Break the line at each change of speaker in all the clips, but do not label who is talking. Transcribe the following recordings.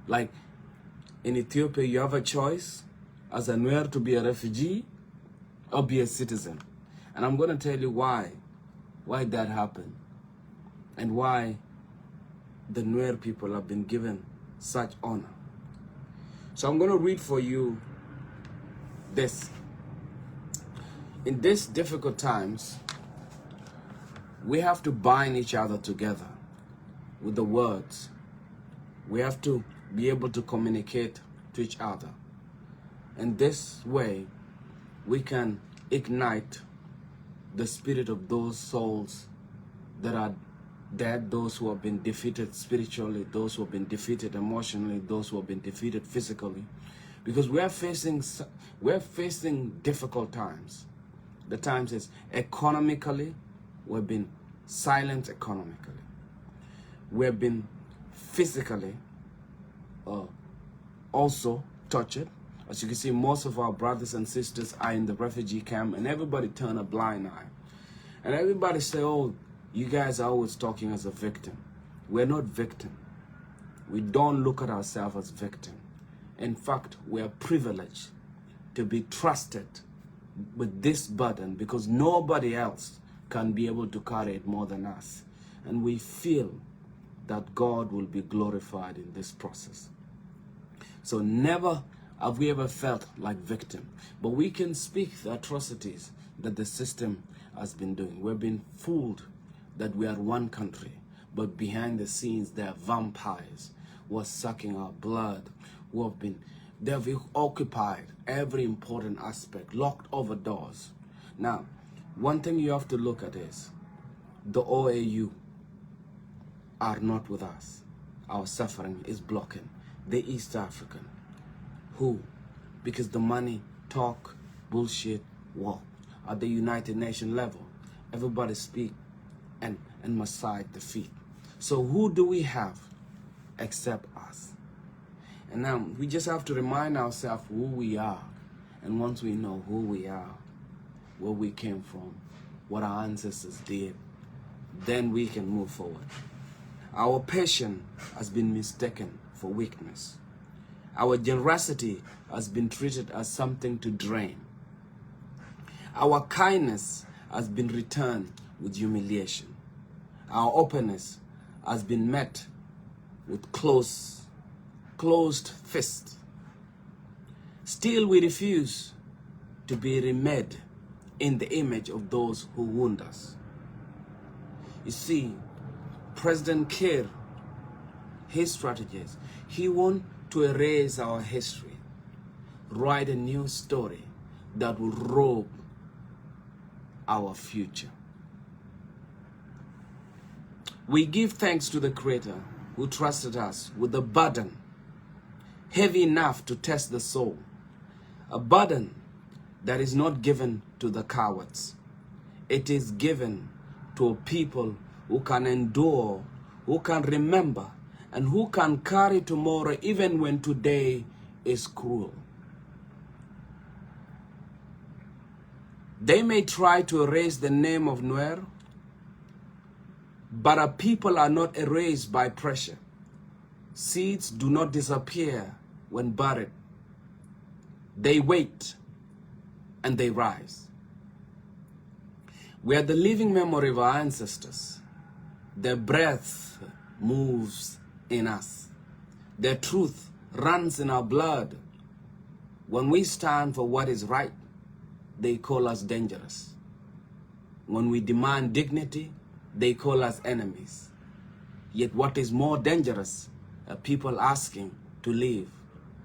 Like in Ethiopia, you have a choice as a Nuer to be a refugee or be a citizen. And I'm going to tell you why that happened and why the Nuer people have been given such honor. So I'm going to read for you this. In these difficult times, we have to bind each other together with the words. We have to be able to communicate to each other. And this way, we can ignite the spirit of those souls that are dead, those who have been defeated spiritually, those who have been defeated emotionally, those who have been defeated physically. Because we're facing difficult times. The times is economically, we've been silent economically. We've been physically also tortured. As you can see, most of our brothers and sisters are in the refugee camp, and everybody turn a blind eye. And everybody say, oh, you guys are always talking as a victim. We're not victim. We don't look at ourselves as victim. In fact, we are privileged to be trusted with this burden because nobody else can be able to carry it more than us. And we feel that God will be glorified in this process. So never have we ever felt like victim, but we can speak the atrocities that the system has been doing. We've been fooled that we are one country, but behind the scenes there are vampires who are sucking our blood, they've occupied every important aspect, locked over doors. Now, one thing you have to look at is the OAU are not with us. Our suffering is blocking the East African. Who? Because the money, talk, bullshit, walk. At the United Nations level, everybody speak and massage the feet. So who do we have except us? And now we just have to remind ourselves who we are. And once we know who we are, where we came from, what our ancestors did, then we can move forward. Our patience has been mistaken for weakness. Our generosity has been treated as something to drain. Our kindness has been returned with humiliation. Our openness has been met with closed fist. Still, we refuse to be remade in the image of those who wound us. You see, President Kiir, his strategies, he wants to erase our history, write a new story that will robe our future. We give thanks to the Creator who trusted us with a burden heavy enough to test the soul, a burden that is not given to the cowards. It is given to a people who can endure, who can remember, and who can carry tomorrow even when today is cruel. They may try to erase the name of Nuer, but our people are not erased by pressure. Seeds do not disappear when buried. They wait and they rise. We are the living memory of our ancestors. Their breath moves in us. Their truth runs in our blood. When we stand for what is right, they call us dangerous. When we demand dignity, they call us enemies. Yet what is more dangerous are people asking to live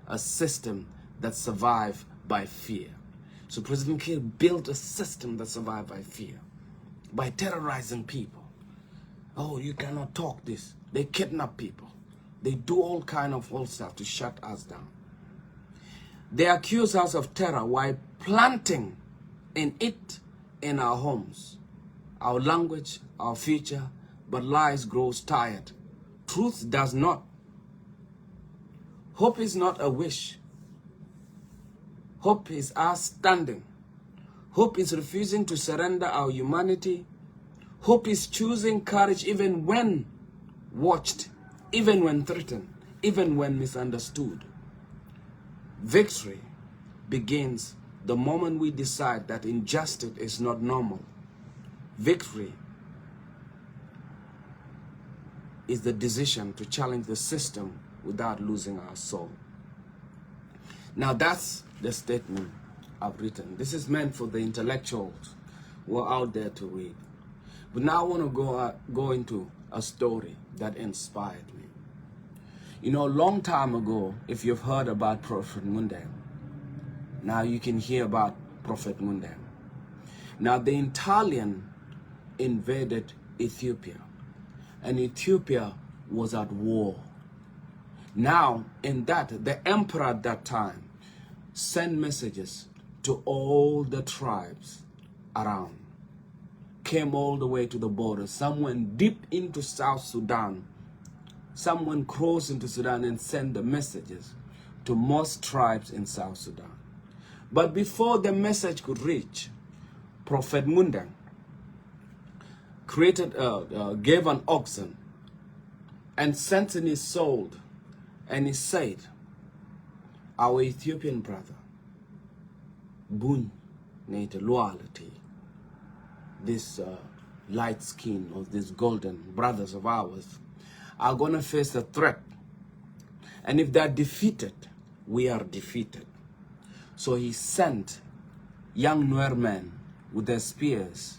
a system that survives by fear. So President Kiir built a system that survives by fear, by terrorizing people. Oh, you cannot talk this. They kidnap people. They do all kind of false stuff to shut us down. They accuse us of terror while planting in our homes, our language, our future, but lies grows tired. Truth does not. Hope is not a wish. Hope is us standing. Hope is refusing to surrender our humanity. Hope is choosing courage even when watched, even when threatened, even when misunderstood. Victory begins the moment we decide that injustice is not normal. Victory is the decision to challenge the system without losing our soul. Now that's the statement I've written. This is meant for the intellectuals who are out there to read. But now I want to go into a story that inspired me. You know, a long time ago, if you've heard about Prophet Mundem, now you can hear about Prophet Mundem. Now the Italian invaded Ethiopia, and Ethiopia was at war. Now, in that, the emperor at that time sent messages to all the tribes around, came all the way to the border. Some went deep into South Sudan. Someone crossed into Sudan and sent the messages to most tribes in South Sudan. But before the message could reach, Prophet Mundem gave an oxen and sent in his soul, and he said, our Ethiopian brother, Bun Nate loyalty, this light skin or these golden brothers of ours are going to face a threat. And if they're defeated, we are defeated. So he sent young Nuer men with their spears.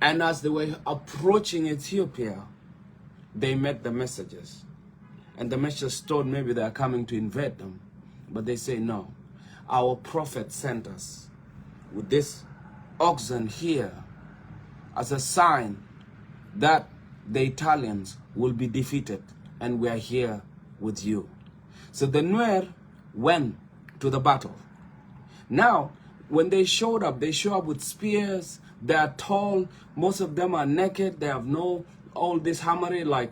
And as they were approaching Ethiopia, they met the messengers. And the messengers thought maybe they are coming to invade them. But they say, no, our prophet sent us with this oxen here as a sign that the Italians will be defeated and we are here with you. So the Nuer went to the battle. Now, when they showed up with spears. They are tall. Most of them are naked. They have no all this hammery, like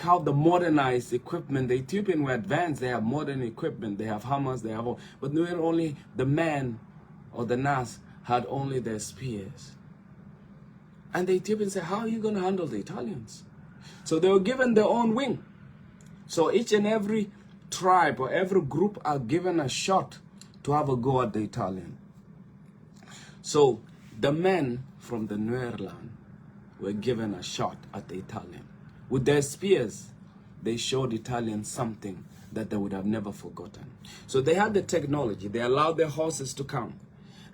how the modernized equipment. The Ethiopian were advanced. They have modern equipment. They have hammers. They have all. But only the man or the Nas had only their spears. And the Ethiopians said, how are you going to handle the Italians? So they were given their own wing. So each and every tribe or every group are given a shot to have a go at the Italian. So the men from the Nuer land were given a shot at the Italian. With their spears, they showed Italians something that they would have never forgotten. So they had the technology. They allowed their horses to come,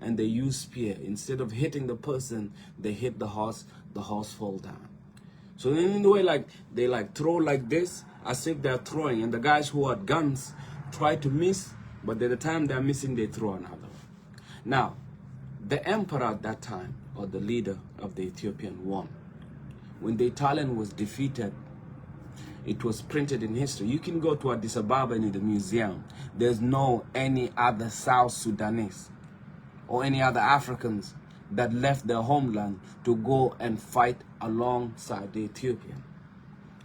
and they used spear. Instead of hitting the person, they hit the horse fall down. So in the way, they throw like this, as if they're throwing, and the guys who had guns try to miss, but by the time they're missing, they throw another one. Now, the emperor at that time, or the leader of the Ethiopian, won. When the Italian was defeated, it was printed in history. You can go to Addis Ababa in the museum. There's no any other South Sudanese or any other Africans that left their homeland to go and fight alongside the Ethiopian.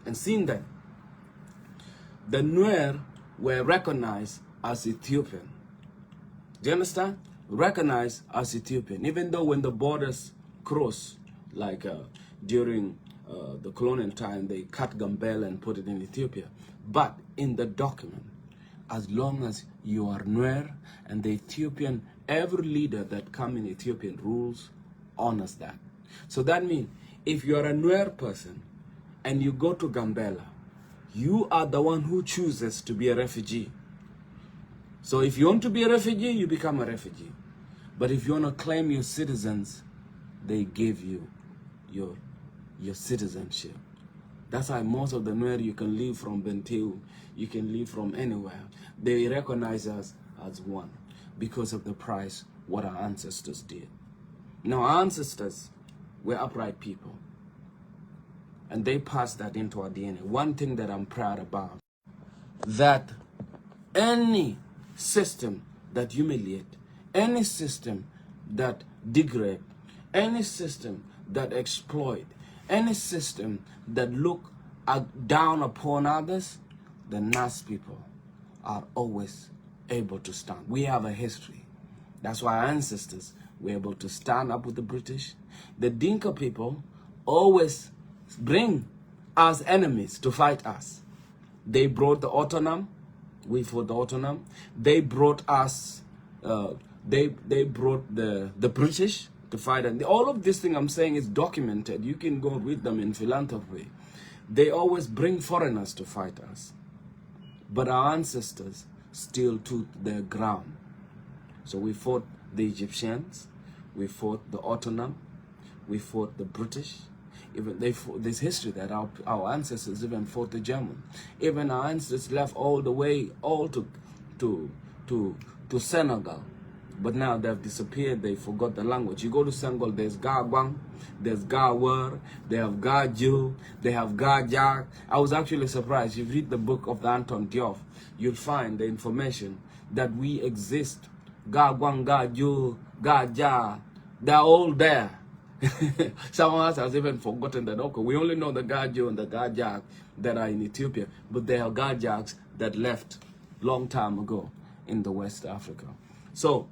And seeing that, the Nuer were recognized as Ethiopian. Do you understand? Recognized as Ethiopian. Even though when the borders cross, during the colonial time, they cut Gambela and put it in Ethiopia. But in the document, as long as you are Nuer and the Ethiopian, every leader that come in Ethiopian rules honors that. So that means if you are a Nuer person and you go to Gambela, you are the one who chooses to be a refugee. So if you want to be a refugee, you become a refugee. But if you want to claim your citizens, they give you your citizenship. That's why most of the Nuer, you can live from Bentiu, you can live from anywhere. They recognize us as one because of the price what our ancestors did. Now, our ancestors were upright people, and they passed that into our DNA. One thing that I'm proud about, that any system that humiliate, any system that degrade, any system that exploit, any system that look down upon others, the Nas people are always able to stand. We have a history. That's why our ancestors were able to stand up with the British. The Dinka people always bring us enemies to fight us. They brought the autonom. We fought the autonom. They brought us. They brought the British to fight. And all of this thing I'm saying is documented. You can go read them in philanthropy. They always bring foreigners to fight us. But our ancestors still took their ground. So we fought the Egyptians. We fought the autonom. We fought the British. Even there's history that our ancestors even fought the German. Even our ancestors left all the way to Senegal, but now they've disappeared. They forgot the language. You go to Senegal, there's Gawang, there's Gawar, they have Gaju, they have Gajak. I was actually surprised. You read the book of the Anton Diop, you'll find the information that we exist. Gawang, Gaju, Gaja, they're all there. Some of us has even forgotten that. Okay, we only know the Gajo and the Gajak that are in Ethiopia, but there are Gajaks that left long time ago in the West Africa. So,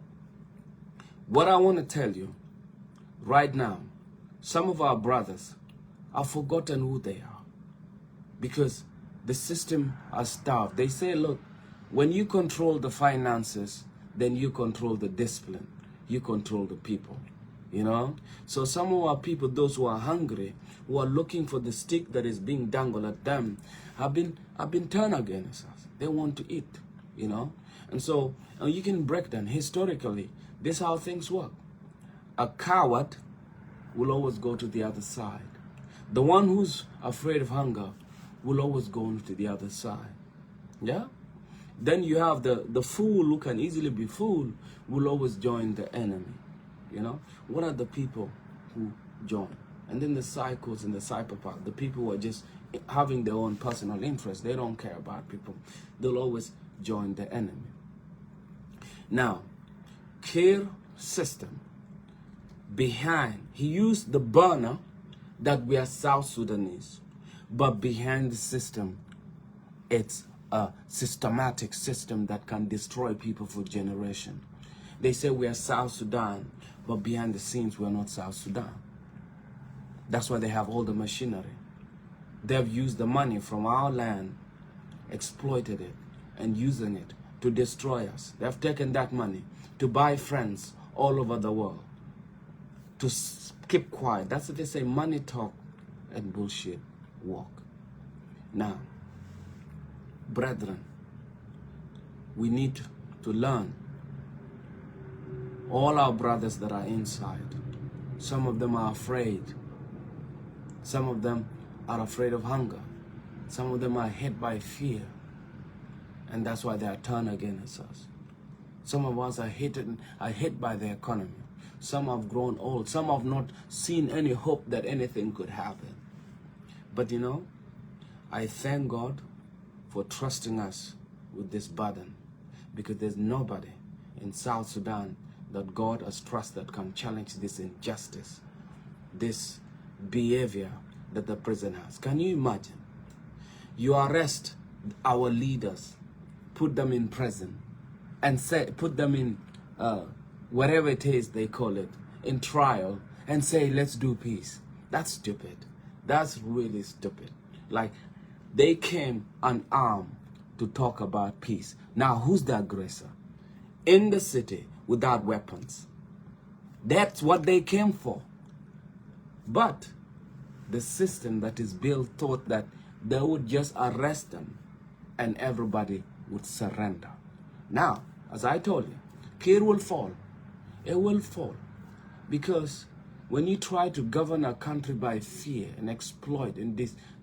what I want to tell you right now, some of our brothers have forgotten who they are because the system has starved. They say, look, when you control the finances, then you control the discipline, you control the people. You know, so some of our people, those who are hungry, who are looking for the stick that is being dangled at them, have been turned against us. They want to eat, you know. And so you can break down historically. This is how things work. A coward will always go to the other side. The one who's afraid of hunger will always go to the other side. Yeah. Then you have the fool who can easily be fooled will always join the enemy. You know, what are the people who join? And then the psychos and the psychopaths, the people who are just having their own personal interest. They don't care about people. They'll always join the enemy. Now, Kir system, behind, he used the burner that we are South Sudanese, but behind the system, it's a systematic system that can destroy people for generations. They say we are South Sudan, but behind the scenes, we're not South Sudan. That's why they have all the machinery. They've used the money from our land, exploited it, and using it to destroy us. They've taken that money to buy friends all over the world, to keep quiet. That's what they say, money talk and bullshit walk. Now, brethren, we need to learn. All our brothers that are inside, some of them are afraid. Some of them are afraid of hunger. Some of them are hit by fear. And that's why they are turned against us. Some of us are hit by the economy. Some have grown old. Some have not seen any hope that anything could happen. But you know, I thank God for trusting us with this burden, because there's nobody in South Sudan that God has trusted that can challenge this injustice, this behavior that the president has. Can you imagine? You arrest our leaders, put them in prison, and put them in whatever it is they call it, in trial, and say, let's do peace. That's stupid. That's really stupid. Like, they came unarmed to talk about peace. Now, who's the aggressor? In the city, without weapons. That's what they came for. But the system that is built thought that they would just arrest them and everybody would surrender. Now, as I told you, Kir will fall. It will fall. Because when you try to govern a country by fear and exploit and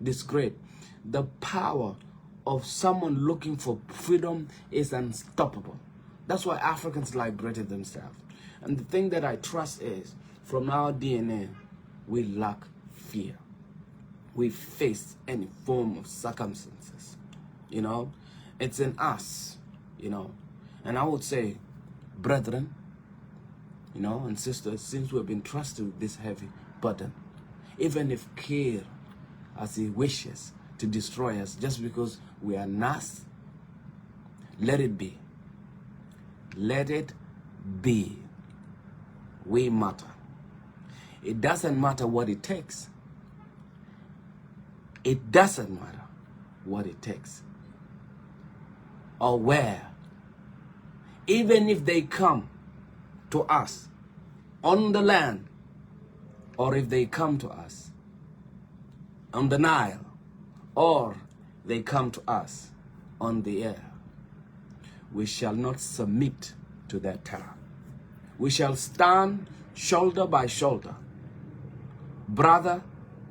disgrace, the power of someone looking for freedom is unstoppable. That's why Africans liberated themselves. And the thing that I trust is, from our DNA, we lack fear. We face any form of circumstances. You know, it's in us, you know. And I would say, brethren, you know, and sisters, since we've been trusted with this heavy burden, even if Kir, as he wishes to destroy us just because we are Nas, let it be. Let it be. We matter. It doesn't matter what it takes. It doesn't matter what it takes. or where, even if they come to us on the land, or if they come to us on the Nile, or they come to us on the air, we shall not submit to their terror. We shall stand shoulder by shoulder, brother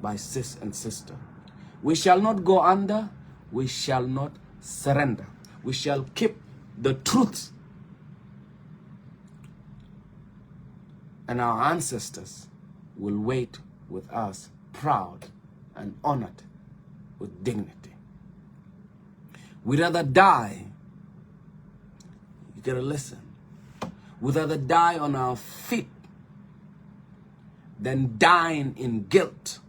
by sis and sister. We shall not go under. We shall not surrender. We shall keep the truth. And our ancestors will wait with us, proud and honored with dignity. We'd rather die, you gotta listen, we'd rather die on our feet than dying in guilt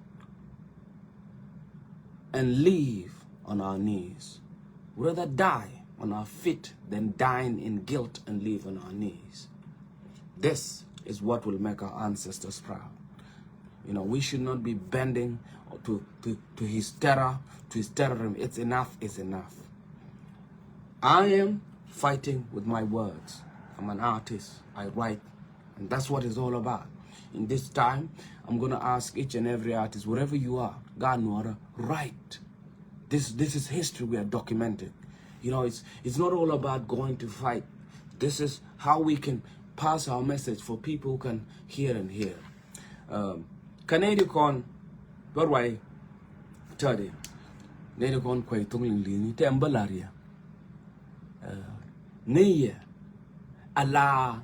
and live on our knees. We'd rather die on our feet than dying in guilt and live on our knees. This is what will make our ancestors proud. You know, we should not be bending to his terror, to his terrorism. It's enough, it's enough. I am fighting with my words. I'm an artist, I write, and that's what it's all about. In this time, I'm gonna ask each and every artist, wherever you are, God knows, write. This is history we are documenting. You know, it's not all about going to fight. This is how we can pass our message for people who can hear and hear. Canadian, what way? Tadi, Canadian quay tung lini tembalaria. Neye, ala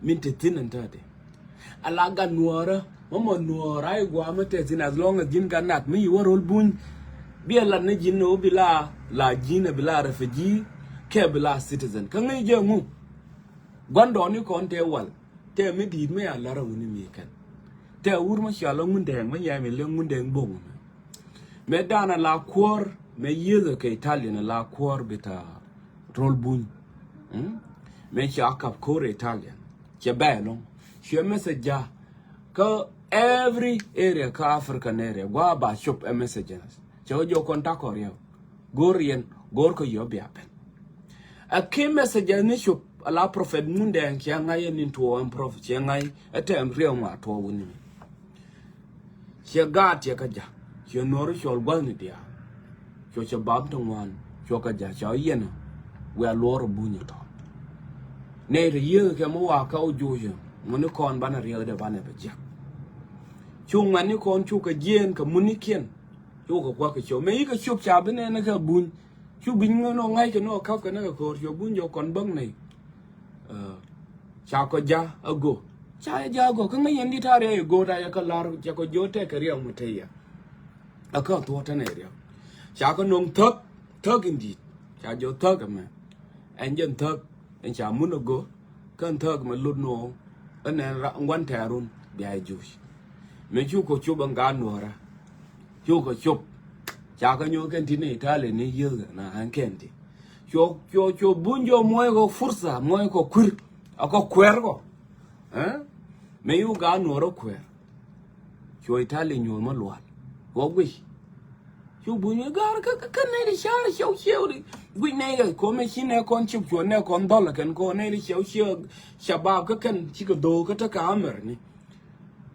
mintetin and tadi. Ala ganuara, mama nuara, I guamatetin as long as Jin ganat me, you were all boon. Be a la nejino bila la Jina bila refugee, ke bila citizen. Can I jamu? Gwando ni kon te wal, te me di me a lara wuni mi kan. Te urma shala mundeng, me ya me le mundeng bong. Me dana la kwar, me yeze ke Italian la kwar bita roll bun. Me cha akap kore Italian. Che bello. She message ja. Ka every area ka African area, gwa ba shop a messages. Che jo contact or Gorian, gorko yo biapen. A key message ni shop ala prophet munde en kiangai into one prophet kiangai etem real ma to wuni kia gat ya kaja kia nori shol gwani dia kia cha bab tongwan kia kaja cha yena we are lord bunyo to ne de ye ke mo wa ka ojoje moni kon bana real de bana be ja chung mani kon chu ka jen ka muni kien chu ka kwa ka cho me ka chup cha bene na ka bun chu bin no ngai ke no ka ka na ko yo bun yo kon bang nei Chako ja ago. Cha ja go kanga yendi tare go da ya kalar chako jote kariya muteya. Aka to ta ne ria. Chako nong thok indeed. Cha jo thok ma. En jen thok en cha mun go. Kan thok ma lut no. En ra ngwan tarun bia ju. Me chu ko chu banga nuara. Chu ko chup. Cha ka nyo ken tin Italy ni yega na an kenti. Cho bunjo moy go fursa moy ko kur ako kwergo me yu ga noro kwer cho Italy nyo ma lwal go gwi cho bunyo gar ka ne ri shar show ri gwi ne ga ko me shine kon chup cho ne kon dol ken ko ne ri show shabab ka ken chi ko do ka ta kamer ni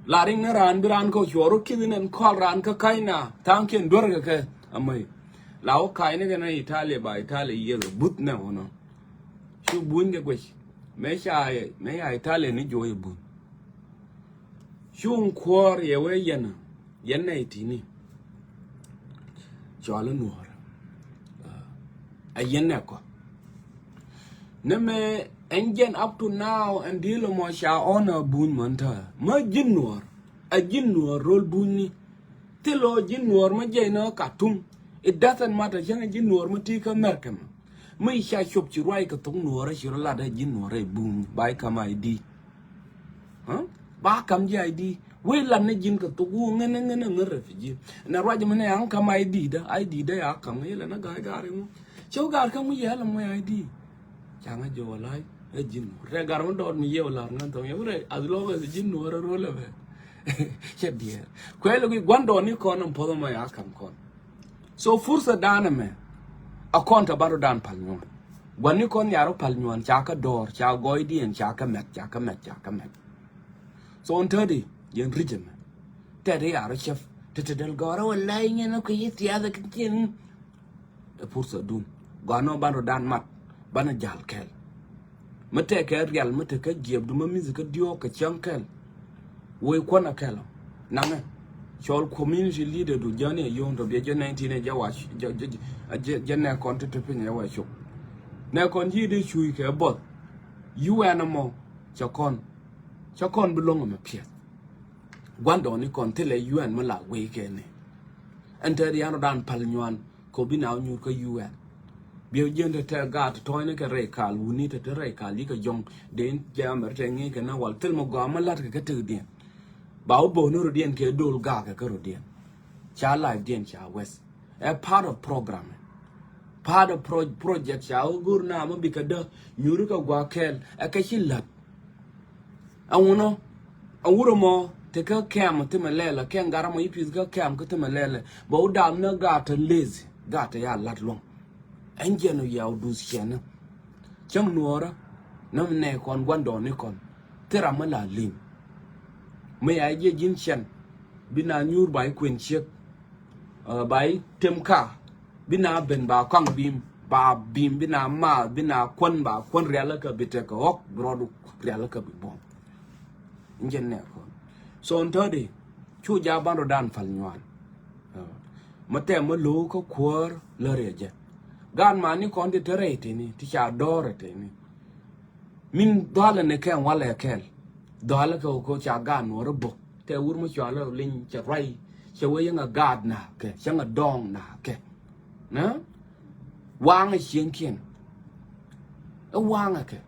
la ring na ran biran ko choro kidinen ko ran ka kaina tanken dor ga ka amai Lao kai ne kana Italy ba Italy yelo but na ono. Shu bun ge gwe. Me ya Italy ni jo ye bun. Shu kwor ye we yana. Yana itini. Jala nuor. Ayena ko. Ne me engine up to now and deal mo sha honor bun manta. Ma jin nuor. A jin nuor roll bun ni. Tilo jin nuor ma je na katum. It doesn't matter jang jin nuor mati ka merkem. Mai sha shop chi roi ka tong nuor shiro la da jin nuor e boom bai kam ID. Ba kam ji ID. We la ne jin ka to gu ngene refugee. Na roi mane ang kam ID da ya kam ye la na ga ga re mu. Chou gar kam ye la mo ID. Changa jo lai e jin. Re gar mo dot mi ye la ngan to ye re as long as jin nuor ro le be. Che dia. Kwelo gi gwando ni kono mpodo mo ya kam kon. So fursa dana me akonta baro dan palnyom Gwan ni kon yaro pal nyuan chaka door cha goy di en chaka met. So on 30 yen region. Tede yaro chef tetedel gora wallahi ngena ko yiti ada kin e pursa dun. Gano bano dan mat bana jal kel. Mate ke real mate ke jeb du mamizi ke dio ke chankel. We kwana kel. Nanga chol community leader du jani yon to be 19 ja wash ja ne kon to pin ya washo. Ne kon ji de chui ke bot. You animal chakon belong me pia. Gwando ni kon tele UN mala we kene. Enter the anodan pal nyuan ko binaw nyu ko UN. Bio jende te gat to ne ke rekal wuni te rekal yi ka jong den jamer te ngi ke na wal tel mo go malat ke te dien. Ba bo no dien ke dol ga ke ro dien. Cha live dien cha west. A part of program. Part of project cha gur na mo bikada nyuru ka gwa kel a ka hilat. Awuno awuro mo te ka cam te melela ken garamo ipis ga cam ka te melele ba udam na gata lazy gata ya lat long enjeno ya udus chena chang nuora nam ne kon gwando ni kon tera mala lim me ya je jin chen bina nyur bai kwen chek bai temka bina ben ba kwang bim ba bim bina ma bina kon ba kon reala ka bite ka ok brodu reala ka bi bom enjenne kon so on 30 chu ja bando dan fal nywan mate mo lo ko kwor le reje gan mani kon de terete ni ti cha dorete ni min dole ne ken wala kel dole ko cha gan no robo te wur mo cha lo lin cha rai cha we nga gad na ke cha nga dong na ke na wang chen kien e wang ke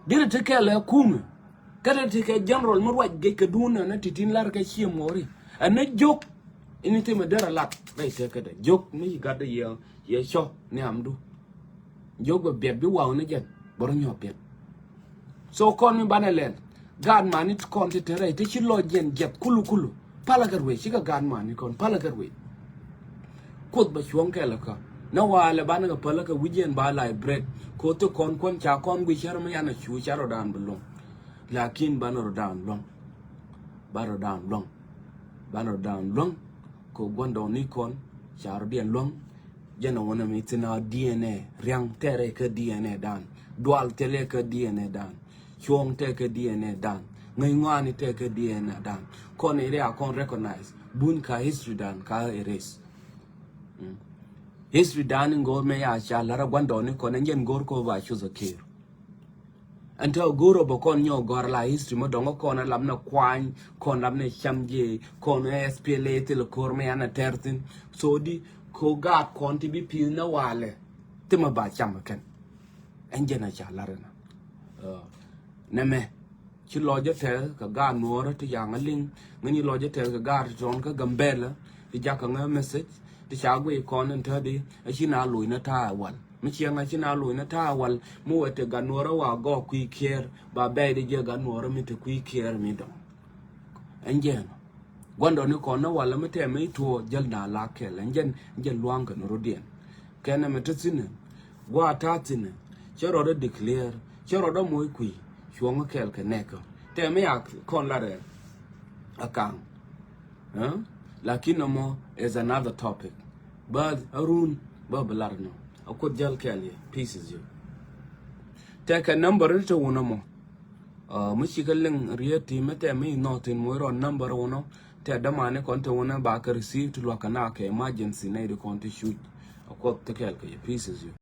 dire te kele kume kada te ke general mo waj ge ke duna na titin lar ke chi mori ana jok inite me dara lat dai te kada jok mi gada ye sho ne amdu jok be bi waw ne jen bor nyo pet so kon mi banalen gad manit kon te tere te chi lo jen jet kulu pala garwe chi ga gad manit kon pala garwe kod ba chuong ke la ka na wala ban ga pala ka wijen ba lai bread ko to kon cha kon wi char ma yana chu charo dan bulong lakin banor down long ko gondo ni kon charo dien long jena wona mitina DNA riang tere ke DNA dan dual tele ke DNA dan chuong te ke DNA dan ngai ngani te ke DNA dan kon area kon recognize bun ka history dan ka erase history dan ngor me ya cha lara gondo ni kon ngen gor ko ba chu zakir until goro bo kon nyo gor la history mo dongo kon lam na kwan kon lam ne chamje kon SPLA til kor me ana tertin so di ko ga kon ti bi pil na wale te ma ba cham ken enjena cha larana neme chi loje te ka ga nuora ti yang ling ngani loje te ka ga ron ka gambela ti jaka nga message ti cha gwe kon ntadi a china luina ta wal mi chianga china luina ta wal mu wete ga nuora wa go kwi kier ba be de je ga nuora mi te kwi kier mi do enjena gondo ni kon na wala mi te mi to jel na la kel enjen luang ka no rodien kene metitsine gwa tatsine chero de declare chero do moy kwi chuong kel ke neko te me ak kon la re akang lakini mo is another topic but arun babalarno akot jal kel pieces you take a number to one mo mushikalen rieti mete me notin mo ron number uno te damane kon te wona ba ka receive to lokana ke emergency need kon to shoot akot te kel ke pieces you